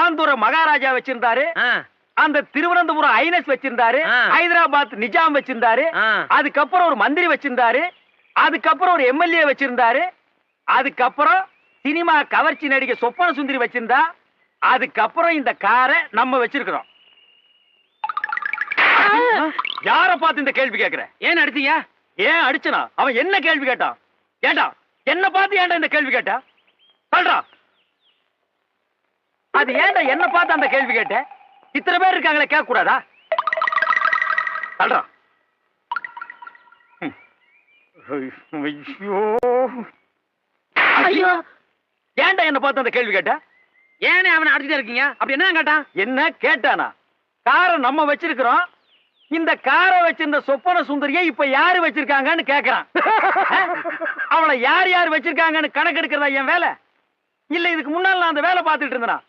ஆந்தூர மகாராஜா வச்சிருந்தாரு, அந்த திருவனந்தபுரம் ஐனஸ் வச்சிருந்தாரு, ஹைதராபாத் நிஜாம் வச்சிருந்தாரு, அதுக்கப்புறம் ஒரு மந்திரி வச்சிருந்தாரு, அதுக்கப்புறம் ஒரு எம்எல்ஏ வச்சிருந்தாரு, அதுக்கப்புறம் சினிமா கவர்ச்சி நடிகை சொப்பன சுந்தரி வச்சிருந்தா, அதுக்கப்புறம் இந்த காரை நம்ம வச்சிருக்கிறோம். யார பார்த்து இந்த கேள்வி கேட்கிற? ஏன் அடிச்சீங்க? ஏன் அடிச்சனா? அவன் என்ன கேள்வி கேட்டான்? ஏண்டா என்ன பார்த்து ஏன்டா இந்த கேள்வி கேட்டா? சொல்றா. அது ஏன்டா என்ன பார்த்து அந்த கேள்வி கேட்ட? இத்தனை பேர் இருக்காங்களே, கேட்க கூடாதா? சொல்றா. ஐயோ, ஏன்டா என்ன பார்த்து அந்த கேள்வி கேட்ட? ஏனே அவனை அடிச்சுட்டே இருக்கீங்க? அப்படி என்ன கேட்டான்? என்ன கேட்டானா? காரை நம்ம வச்சிருக்கிறோம், இந்த காரை வச்சிருந்த சொப்பன சுந்தரியை இப்ப யாரு வச்சிருக்காங்கன்னு கேக்குறான். அவளை யார் யார் வச்சிருக்காங்கன்னு கணக்கு எடுக்கிறதா என் வேலை? இல்ல இதுக்கு முன்னால நான் அந்த வேலை பார்த்துட்டு இருந்தேனா?